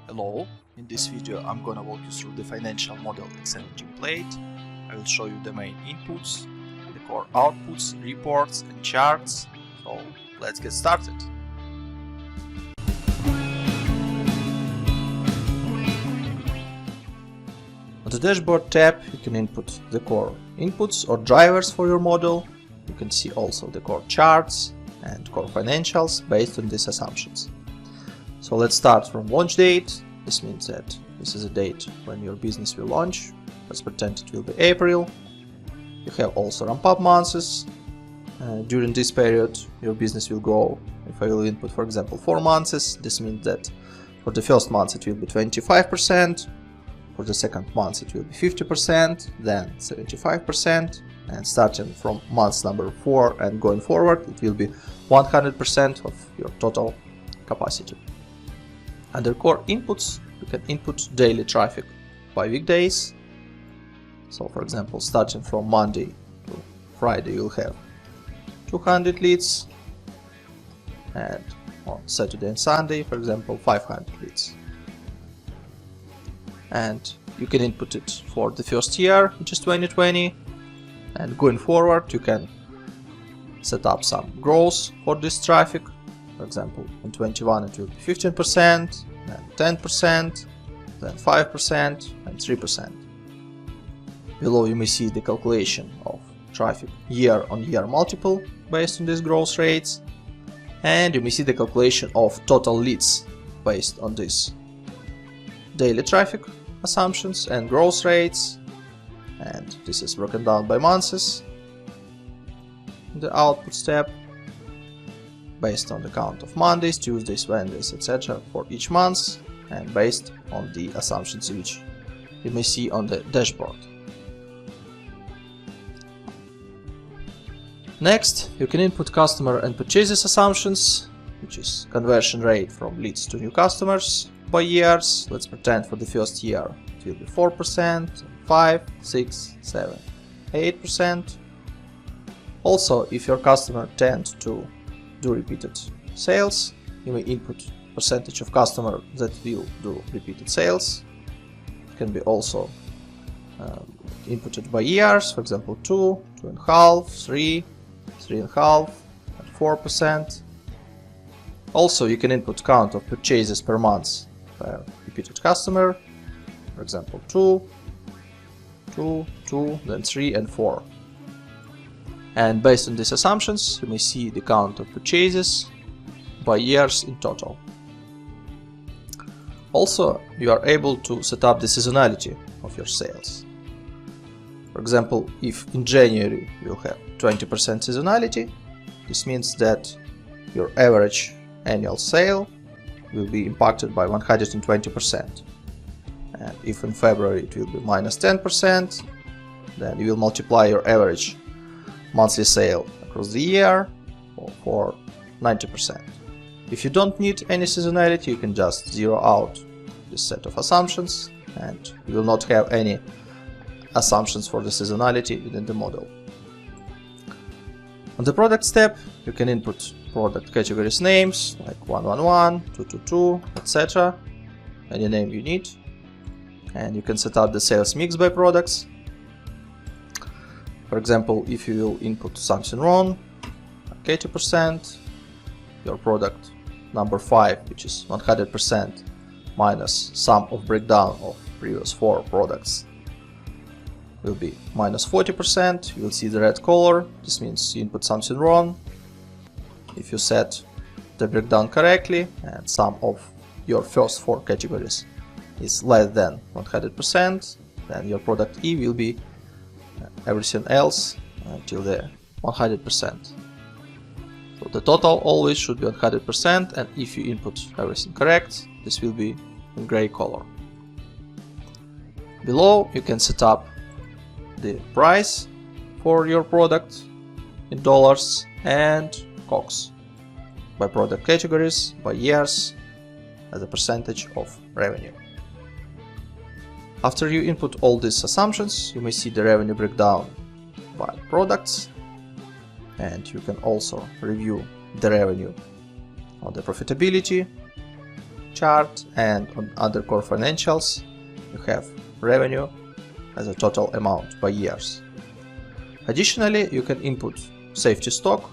Hello, in this video I'm gonna walk you through the financial model Excel template. I will show you the main inputs, the core outputs, reports and charts. So let's get started. On the dashboard tab you can input the core inputs or drivers for your model. You can see also the core charts and core financials based on these assumptions. So let's start from launch date. This means that this is a date when your business will launch. Let's pretend it will be April. You have also ramp-up months. During this period your business will grow. If I will input, for example, 4 months, this means that for the first month it will be 25%, for the second month it will be 50%, then 75%, and starting from month number 4 and going forward it will be 100% of your total capacity. Under core inputs, you can input daily traffic by weekdays. So for example, starting from Monday to Friday you'll have 200 leads, and on Saturday and Sunday, for example, 500 leads. And you can input it for the first year, which is 2020, and going forward you can set up some growth for this traffic. For example, in 21 it will be 15%, then 10%, then 5%, and 3%. Below you may see the calculation of traffic year-on-year multiple based on these growth rates, and you may see the calculation of total leads based on these daily traffic assumptions and growth rates, and this is broken down by months in the outputs tab, based on the count of Mondays, Tuesdays, Wednesdays, etc. for each month, and based on the assumptions which you may see on the dashboard. Next, you can input customer and purchases assumptions, which is conversion rate from leads to new customers by years. Let's pretend for the first year it will be 4%, 5, 6, 7, 8%. Also, if your customer tends to do repeated sales, you may input percentage of customer that will do repeated sales. It can be also inputted by years, for example 2, 2.5, 3, 3.5, and 4%. Also you can input count of purchases per month per repeated customer, for example 2, 2, 2, then 3 and 4. And based on these assumptions, you may see the count of purchases by years in total. Also, you are able to set up the seasonality of your sales. For example, if in January you have 20% seasonality, this means that your average annual sale will be impacted by 120%. And if in February it will be minus 10%, then you will multiply your average monthly sale across the year for 90%. If you don't need any seasonality, you can just zero out this set of assumptions, and you will not have any assumptions for the seasonality within the model. On the products tab, you can input product categories names like 111, 222, etc. Any name you need, and you can set up the sales mix by products. For example, if you will input something wrong, like 80%, your product number 5, which is 100% minus sum of breakdown of previous 4 products, will be minus 40%. You will see the red color. This means you input something wrong. If you set the breakdown correctly and sum of your first 4 categories is less than 100%, then your product E will be everything else until the 100%. So the total always should be 100%, and if you input everything correct, this will be in gray color. Below you can set up the price for your product in dollars and COGS by product categories, by years, as a percentage of revenue. After you input all these assumptions, you may see the revenue breakdown by products, and you can also review the revenue on the profitability chart, and on other core financials you have revenue as a total amount by years. Additionally, you can input safety stock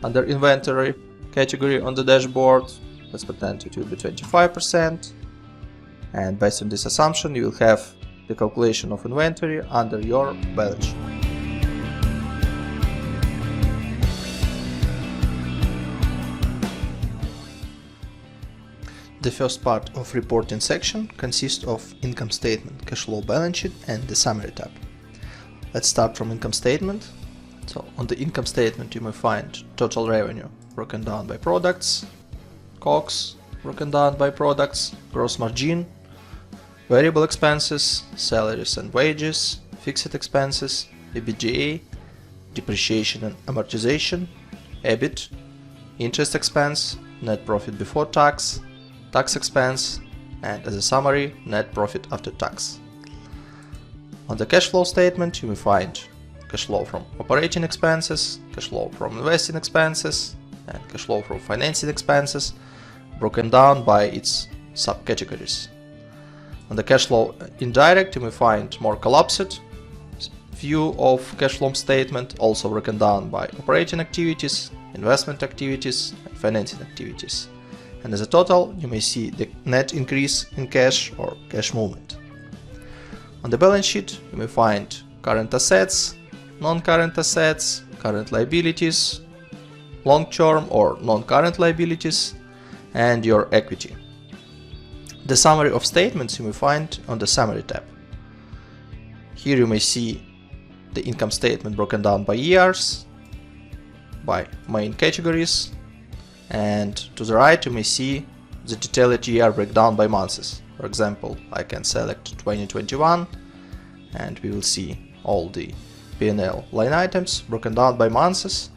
under inventory category on the dashboard. Let's pretend it will be 25%, and based on this assumption you will have the calculation of inventory under your balance sheet. The first part of reporting section consists of income statement, cash flow, balance sheet, and the summary tab. Let's start from income statement. So on the income statement you may find total revenue broken down by products, COGS broken down by products, gross margin, variable expenses, salaries and wages, fixed expenses, EBITDA, depreciation and amortization, EBIT, interest expense, net profit before tax, tax expense, and as a summary, net profit after tax. On the cash flow statement you will find cash flow from operating expenses, cash flow from investing expenses, and cash flow from financing expenses, broken down by its subcategories. On the cash flow indirect you will find more collapsed view of cash flow statement, also broken down by operating activities, investment activities, and financing activities. And as a total you may see the net increase in cash or cash movement. On the balance sheet you may find current assets, non-current assets, current liabilities, long-term or non-current liabilities, and your equity. The summary of statements you may find on the summary tab. Here you may see the income statement broken down by years, by main categories, and to the right you may see the detailed year breakdown by months. For example, I can select 2021 and we will see all the P&L line items broken down by months.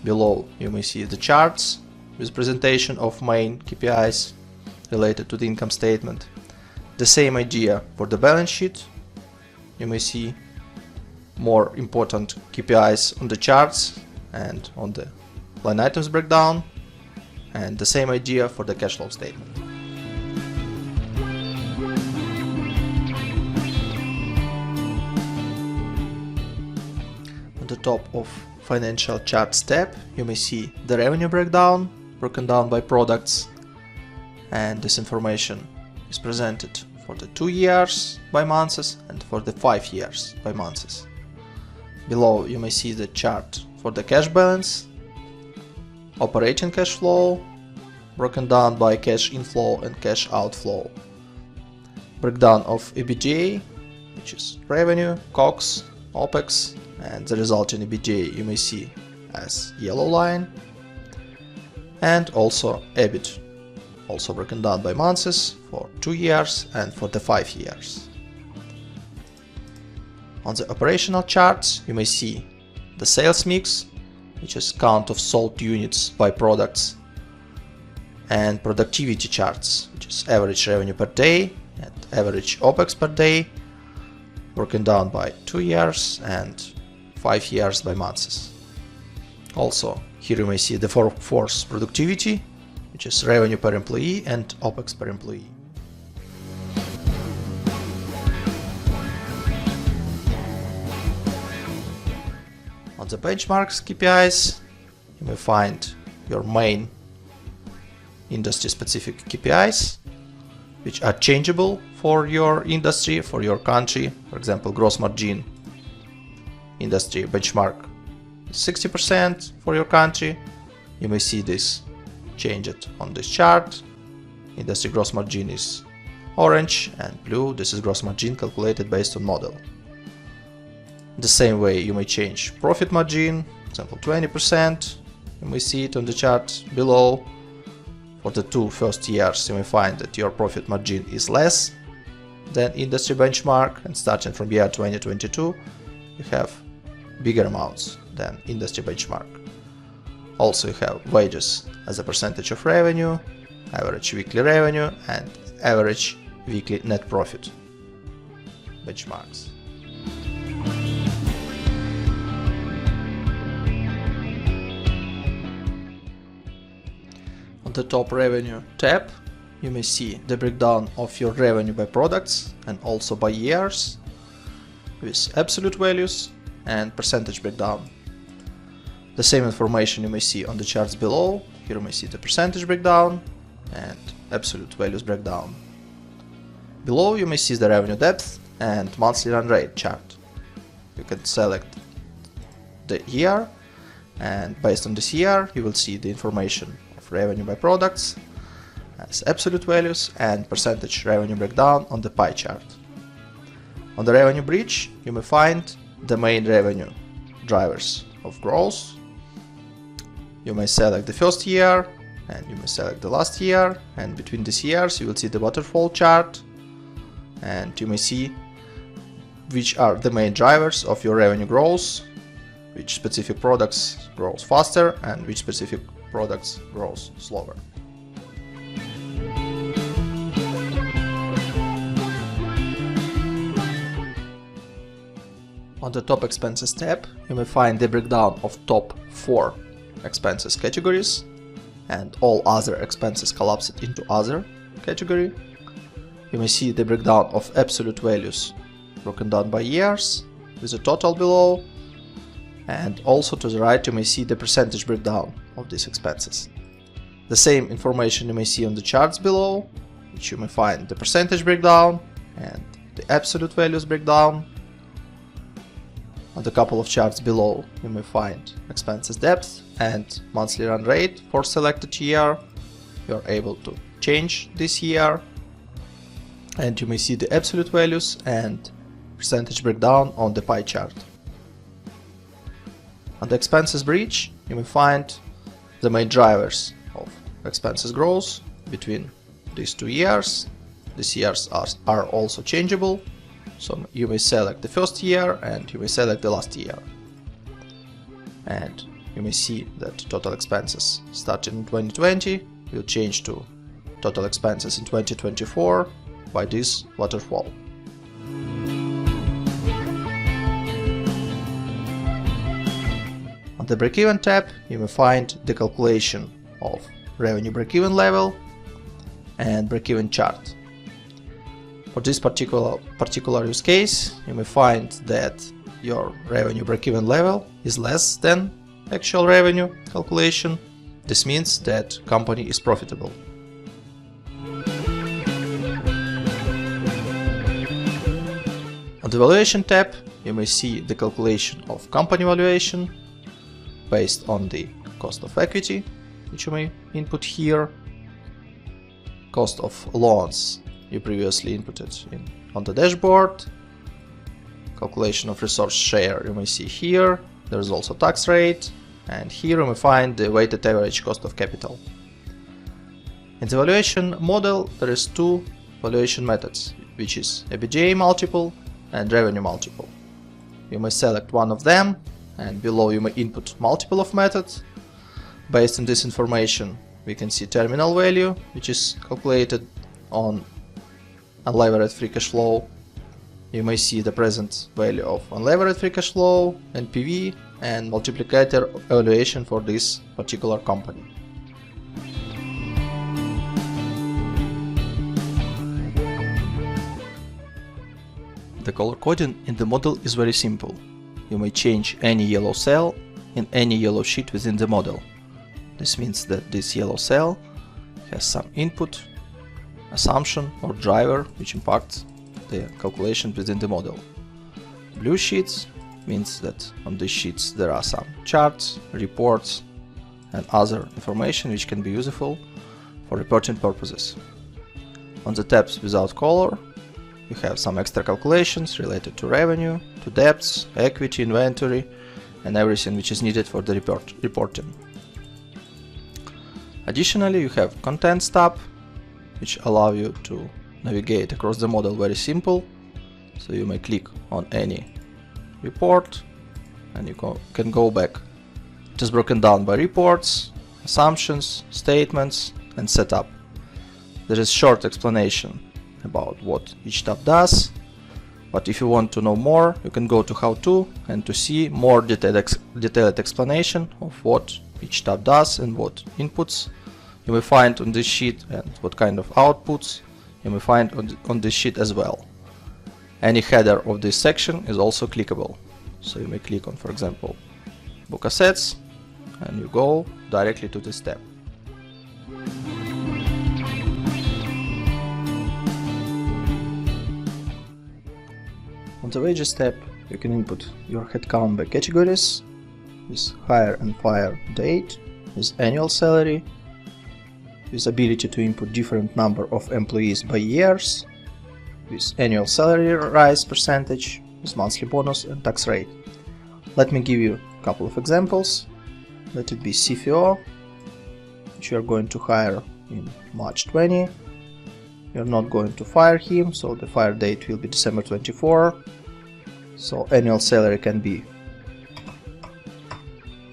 Below you may see the charts with presentation of main KPIs related to the income statement. The same idea for the balance sheet. You may see more important KPIs on the charts and on the line items breakdown, and the same idea for the cash flow statement. On the top of Financial Charts tab you may see the revenue breakdown broken down by products, and this information is presented for the 2 years by months and for the 5 years by months. Below you may see the chart for the cash balance, operating cash flow broken down by cash inflow and cash outflow, breakdown of EBITDA, which is revenue, COGS, OPEX, and the resulting EBITDA you may see as yellow line, and also EBIT, also broken down by months for 2 years and for the 5 years. On the operational charts you may see the sales mix, which is count of sold units by products, and productivity charts, which is average revenue per day and average OPEX per day, broken down by 2 years and 5 years by months. Also here you may see the workforce productivity, which is revenue per employee and OPEX per employee. On the benchmarks KPIs you may find your main industry specific KPIs, which are changeable for your industry, for your country. For example, gross margin industry benchmark is 60% for your country. You may see this changed on this chart. Industry gross margin is orange and blue. This is gross margin calculated based on model. The same way you may change profit margin, for example 20%. You may see it on the chart below. For the 2 first years you may find that your profit margin is less than industry benchmark, and starting from year 2022 you have bigger amounts than industry benchmark. Also you have wages as a percentage of revenue, average weekly revenue, and average weekly net profit benchmarks. On the top revenue tab you may see the breakdown of your revenue by products and also by years with absolute values and percentage breakdown. The same information you may see on the charts below. Here you may see the percentage breakdown and absolute values breakdown. Below you may see the revenue depth and monthly run rate chart. You can select the year, and based on this year you will see the information of revenue by products as absolute values and percentage revenue breakdown on the pie chart. On the revenue bridge you may find the main revenue drivers of growth. You may select the first year and you may select the last year, and between these years you will see the waterfall chart, and you may see which are the main drivers of your revenue growth, which specific products grow faster and which specific products grow slower. On the top expenses tab, you may find the breakdown of top 4 expenses categories, and all other expenses collapsed into other category. You may see the breakdown of absolute values broken down by years with a total below, and also to the right you may see the percentage breakdown of these expenses. The same information you may see on the charts below, which you may find the percentage breakdown and the absolute values breakdown. On the couple of charts below you may find expenses depth and monthly run rate for selected year. You are able to change this year, and you may see the absolute values and percentage breakdown on the pie chart. On the expenses bridge you may find the main drivers of expenses growth between these 2 years. These years are also changeable, so you may select the first year and you may select the last year. And you may see that total expenses starting in 2020 will change to total expenses in 2024 by this waterfall. On the break-even tab you may find the calculation of revenue break-even level and break-even chart. For this particular use case, you may find that your revenue break-even level is less than actual revenue calculation. This means that company is profitable. On the valuation tab, you may see the calculation of company valuation based on the cost of equity, which you may input here, cost of loans you previously inputted on the dashboard, calculation of resource share you may see here. There is also tax rate, and here you may find the weighted average cost of capital. In the valuation model there is 2 valuation methods, which is EBITDA multiple and revenue multiple. You may select one of them, and below you may input multiple of methods. Based on this information we can see terminal value, which is calculated on unlevered free cash flow. You may see the present value of unlevered free cash flow, NPV, and multiplicator evaluation for this particular company. The color coding in the model is very simple. You may change any yellow cell in any yellow sheet within the model. This means that this yellow cell has some input, assumption or driver which impacts the calculation within the model. Blue sheets means that on these sheets there are some charts, reports and other information which can be useful for reporting purposes. On the tabs without color you have some extra calculations related to revenue, to debts, equity, inventory and everything which is needed for the reporting. Additionally, you have Contents tab, which allow you to navigate across the model very simple. So you may click on any report and you can go back. It is broken down by reports, assumptions, statements and setup. There is short explanation about what each tab does, but if you want to know more, you can go to How To and to see more detailed explanation of what each tab does and what inputs you will find on this sheet and what kind of outputs you will find on this sheet as well. Any header of this section is also clickable. So you may click on, for example, book assets, and you go directly to this tab. On the wages tab, you can input your headcount by categories, with hire and fire date, with annual salary, with ability to input different number of employees by years, with annual salary rise percentage, with monthly bonus and tax rate. Let me give you a couple of examples. Let it be CFO, which you are going to hire in March 20. You're not going to fire him, so the fire date will be December 24. So annual salary can be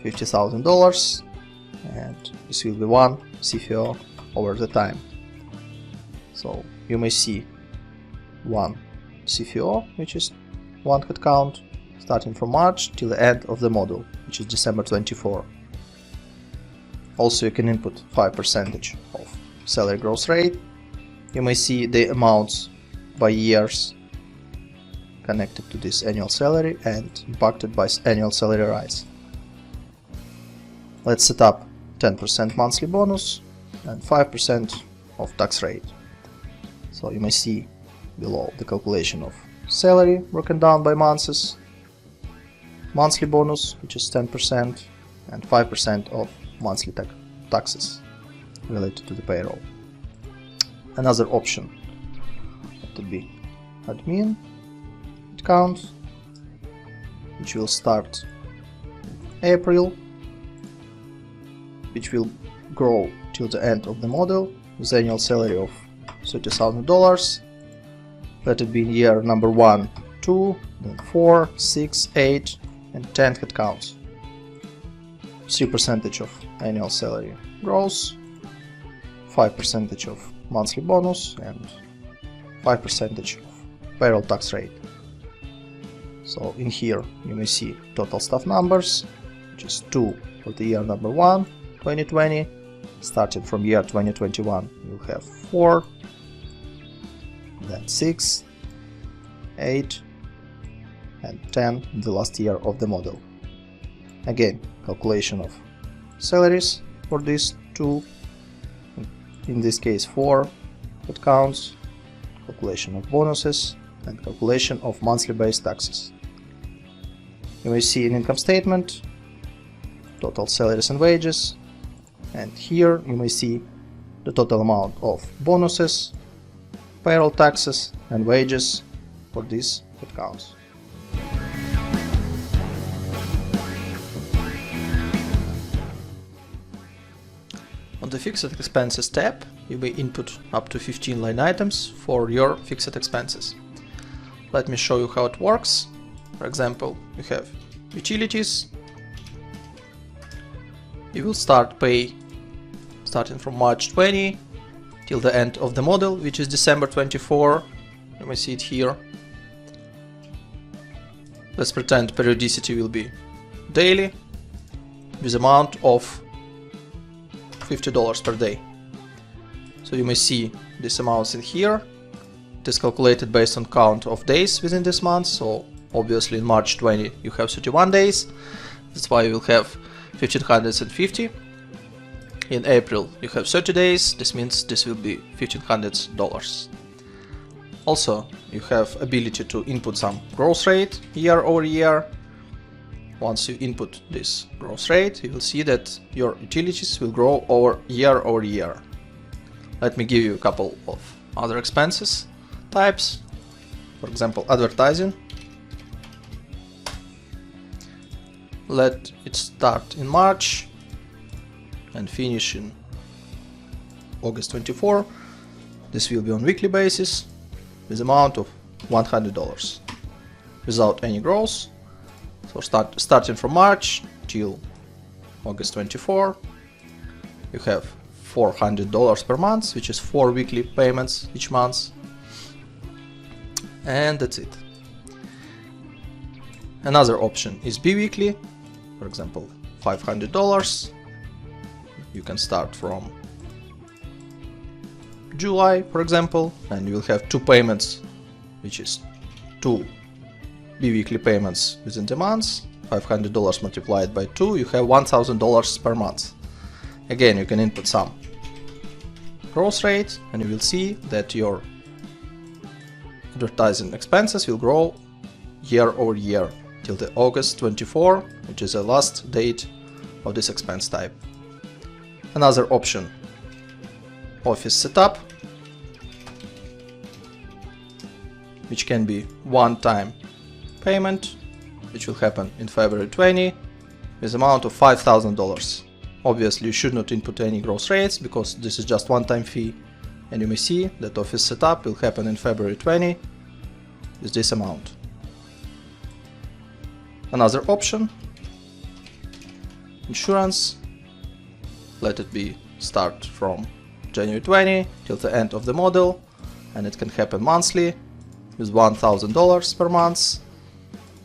$50,000, and this will be one CFO over the time. So you may see one CFO, which is one headcount, starting from March till the end of the model, which is December 24. Also, you can input 5% of salary growth rate. You may see the amounts by years connected to this annual salary and impacted by annual salary rise. Let's set up 10% monthly bonus and 5% of tax rate. So you may see below the calculation of salary broken down by months, monthly bonus, which is 10%, and 5% of monthly taxes related to the payroll. Another option would be admin headcount, which will start in April, which will grow till the end of the model with annual salary of $30,000. Let it be in year number 1, 2, then 4, 6, 8, and 10 headcounts. 3% of annual salary growth, 5% of monthly bonus, and 5% of payroll tax rate. So in here you may see total staff numbers, which is 2 for the year number 1, 2020. Starting from year 2021, you'll have 4, then 6, 8, and 10 in the last year of the model. Again, calculation of salaries for these two, in this case 4 headcounts, calculation of bonuses, and calculation of monthly based taxes. You may see an income statement, total salaries and wages, and here you may see the total amount of bonuses, payroll taxes, and wages for these headcounts. On the Fixed Expenses tab, you may input up to 15 line items for your fixed expenses. Let me show you how it works. For example, you have utilities. You will start pay starting from March 20 till the end of the model, which is December 24. You may see it here. Let's pretend periodicity will be daily with amount of $50 per day. So you may see these amounts in here. It is calculated based on count of days within this month. So obviously in March 20 you have 31 days. That's why you will have 1550. In April you have 30 days. This means this will be $1500. Also, you have ability to input some growth rate year over year. Once you input this growth rate, you will see that your utilities will grow over year. Let me give you a couple of other expenses types. For example, advertising. Let it start in March and finish in August 24. This will be on weekly basis with amount of $100 without any growth. So starting from March till August 24, you have $400 per month, which is 4 weekly payments each month. And that's it. Another option is bi-weekly. For example, $500. You can start from July, for example, and you will have 2 payments, which is 2 bi-weekly payments within the month, $500 multiplied by 2, you have $1,000 per month. Again, you can input some growth rate, and you will see that your advertising expenses will grow year over year till the August 24, which is the last date of this expense type. Another option, office setup, which can be one-time payment, which will happen in February 20 with amount of $5,000. Obviously you should not input any growth rates because this is just one-time fee, and you may see that office setup will happen in February 20 with this amount. Another option, insurance, let it be start from January 20 till the end of the model, and it can happen monthly with $1,000 per month,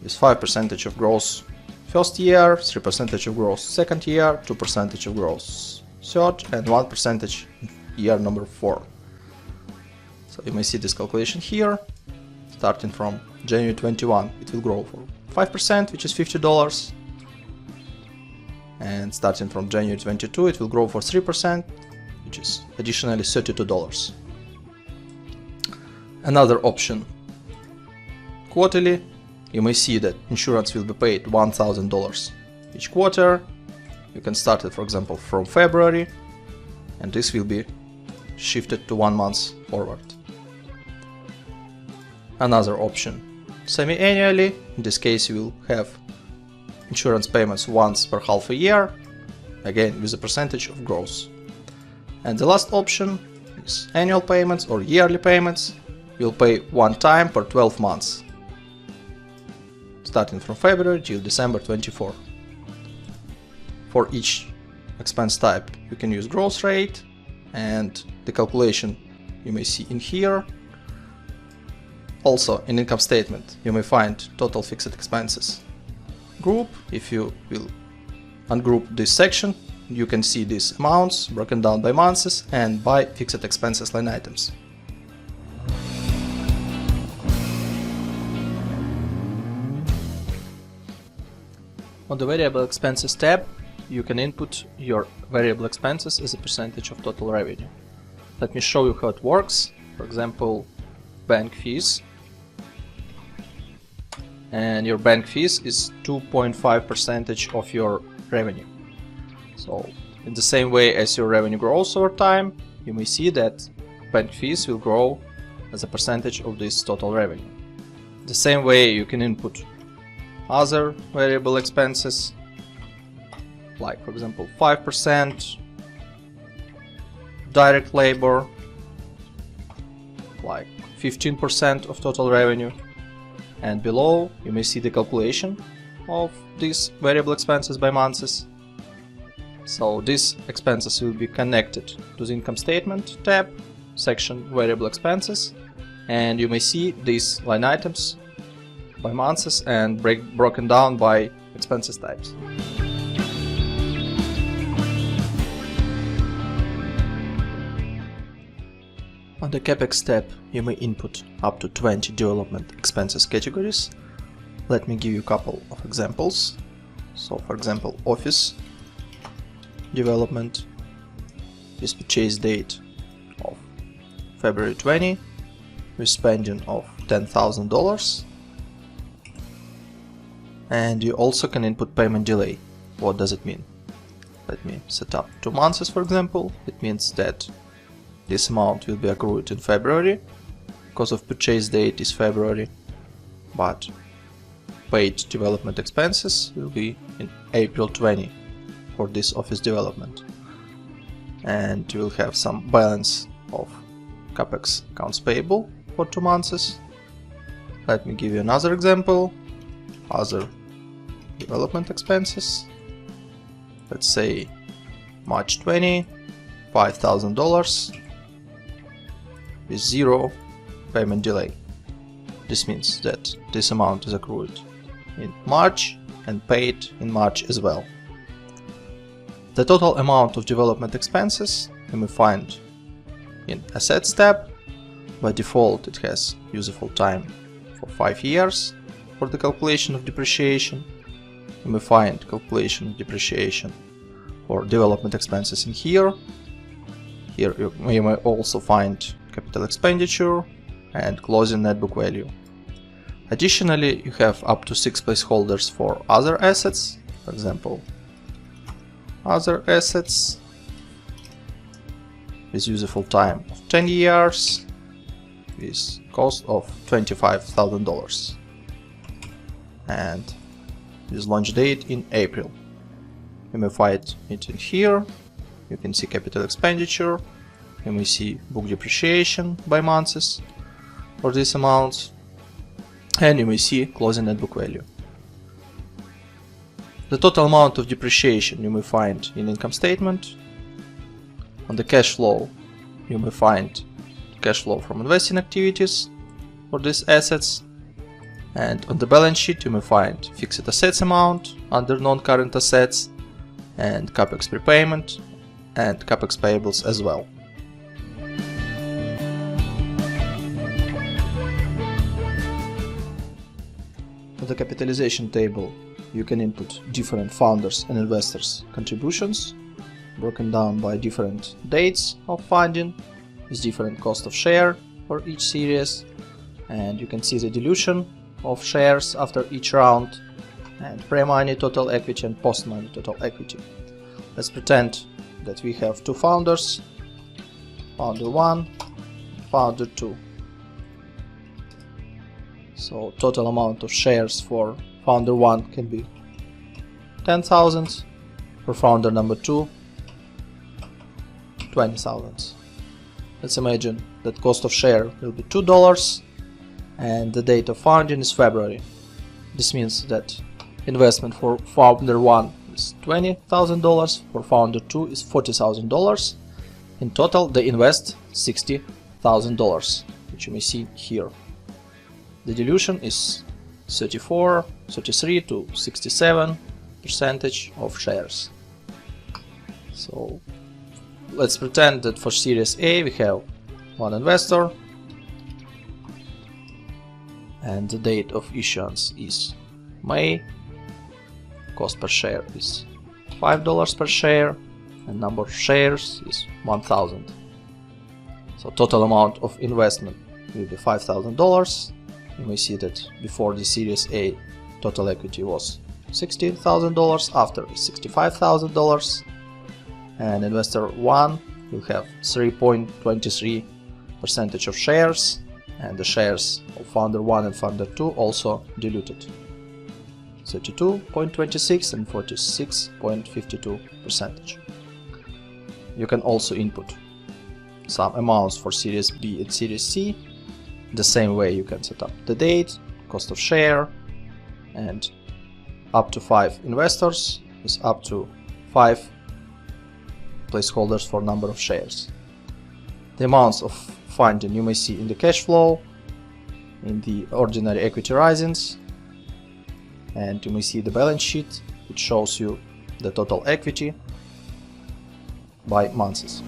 with 5% of growth first year, 3% of growth second year, 2% of growth third, and 1% year number 4. So you may see this calculation here. Starting from January 21, it will grow for 5%, which is $50, and starting from January 22, it will grow for 3%, which is additionally $32. Another option, quarterly. You may see that insurance will be paid $1,000 each quarter. You can start it, for example, from February, and this will be shifted to 1 month forward. Another option, semi-annually. In this case, you will have insurance payments once per half a year, again with a percentage of growth. And the last option is annual payments or yearly payments. You'll pay one time per 12 months, starting from February till December 24. For each expense type, you can use growth rate, and the calculation you may see in here. Also, in income statement, you may find total fixed expenses group. If you will ungroup this section, you can see these amounts broken down by months and by fixed expenses line items. On the variable expenses tab, you can input your variable expenses as a percentage of total revenue. Let me show you how it works. For example, bank fees. And your bank fees is 2.5% of your revenue. So in the same way as your revenue grows over time, you may see that bank fees will grow as a percentage of this total revenue. The same way you can input other variable expenses, like for example 5%, direct labor, like 15% of total revenue, and below you may see the calculation of these variable expenses by months. So these expenses will be connected to the income statement tab, section variable expenses, and you may see these line items by months and broken down by expenses types. On the CAPEX tab, you may input up to 20 development expenses categories. Let me give you a couple of examples. So for example, office development with purchase date of February 20 with spending of $10,000. And you also can input payment delay. What does it mean? Let me set up 2 months, for example. It means that this amount will be accrued in February because of purchase date is February, but paid development expenses will be in April 20 for this office development. And you will have some balance of CAPEX accounts payable for 2 months. Let me give you another example. Other development expenses. Let's say March 20, $5,000 with 0 payment delay. This means that this amount is accrued in March and paid in March as well. The total amount of development expenses you may find in Assets tab. By default, it has useful time for 5 years for the calculation of depreciation. You may find calculation of depreciation for development expenses in here. Here you may also find capital expenditure and closing net book value. Additionally, you have up to 6 placeholders for other assets. For example, other assets with useful time of 10 years with cost of $25,000 and with launch date in April. You may find it in here. You can see capital expenditure. You may see book depreciation by months for these amounts, and you may see closing net book value. The total amount of depreciation you may find in income statement. On the cash flow, you may find cash flow from investing activities for these assets, and on the balance sheet you may find fixed assets amount under non-current assets and CAPEX prepayment and CAPEX payables as well. For the capitalization table, you can input different founders and investors' contributions, broken down by different dates of funding, with different cost of share for each series, and you can see the dilution of shares after each round, and pre-money total equity and post-money total equity. Let's pretend that we have two founders, founder 1, founder 2. So total amount of shares for founder 1 can be 10,000, for founder number 2 20,000. Let's imagine that cost of share will be $2 and the date of founding is February. This means that investment for founder 1 is $20,000, for founder 2 is $40,000. In total they invest $60,000, which you may see here. The dilution is 33 to 67% of shares. So let's pretend that for Series A we have one investor and the date of issuance is May. Cost per share is $5 per share and number of shares is 1,000. So total amount of investment will be $5,000. You may see that before the Series A total equity was $60,000, after is $65,000, and investor 1 will have 3.23% of shares, and the shares of founder 1 and founder 2 also diluted, 32.26 and 46.52%. You can also input some amounts for Series B and Series C. The same way you can set up the date, cost of share, and up to 5 investors is up to 5 placeholders for number of shares. The amounts of funding you may see in the cash flow, in the ordinary equity risings, and you may see the balance sheet, which shows you the total equity by months.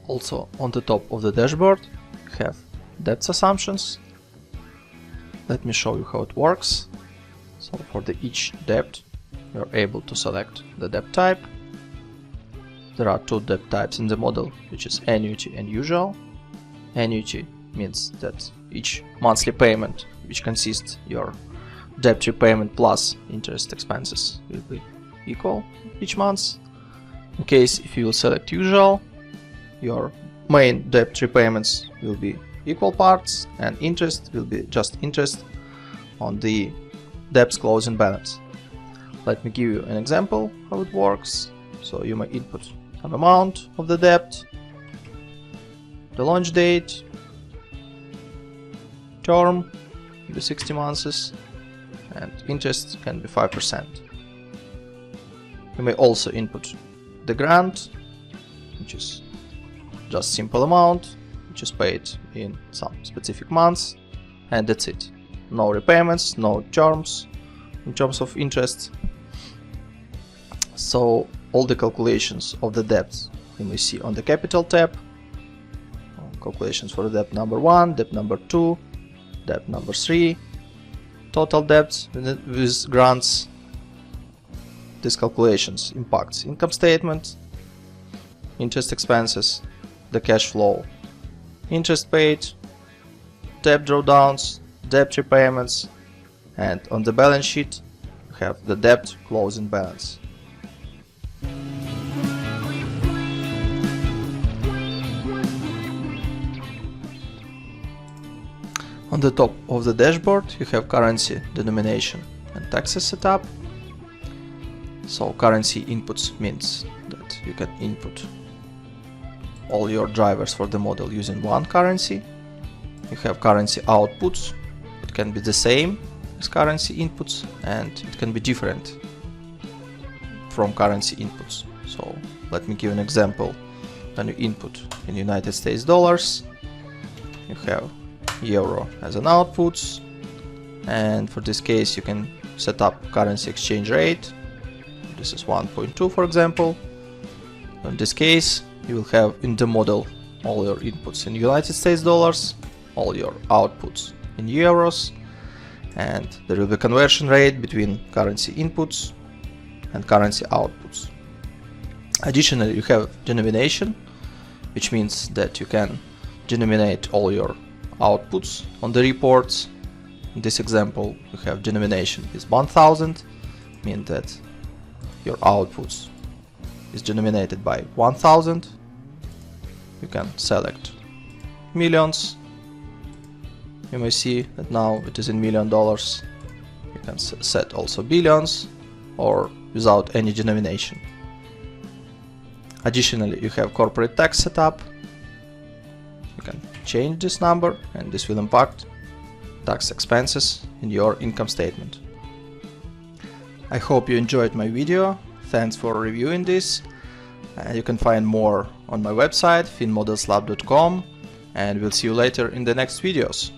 Also on the top of the dashboard you have debt assumptions. Let me show you how it works. So for each debt you are able to select the debt type. There are two debt types in the model, which is annuity and usual. Annuity means that each monthly payment, which consists your debt repayment plus interest expenses, will be equal each month. In case if you will select usual, your main debt repayments will be equal parts and interest will be just interest on the debt's closing balance. Let me give you an example how it works. So you may input some amount of the debt, the launch date, term will be 60 months, and interest can be 5%. You may also input the grant, which is just simple amount, which is paid in some specific months, and that's it. No repayments, no terms in terms of interest. So all the calculations of the debts you may see on the Capital tab. Calculations for debt number 1, debt number 2, debt number 3, total debts with grants. These calculations impacts income statement, interest expenses, the cash flow, interest paid, debt drawdowns, debt repayments, and on the balance sheet you have the debt closing balance. On the top of the dashboard you have currency, denomination and taxes setup. So currency inputs means that you can input all your drivers for the model using one currency. You have currency outputs. It can be the same as currency inputs and it can be different from currency inputs. So let me give an example. When you input in United States dollars, you have euro as an output, and for this case you can set up currency exchange rate. This is 1.2 for example. In this case you will have in the model all your inputs in United States dollars, all your outputs in euros, and there will be conversion rate between currency inputs and currency outputs. Additionally, you have denomination, which means that you can denominate all your outputs on the reports. In this example, you have denomination is 1000, means that your outputs is denominated by 1000. You can select millions. You may see that now it is in $1 million. You can set also billions or without any denomination. Additionally, you have corporate tax setup. You can change this number and this will impact tax expenses in your income statement. I hope you enjoyed my video. Thanks for reviewing this. You can find more on my website finmodelslab.com, and we'll see you later in the next videos.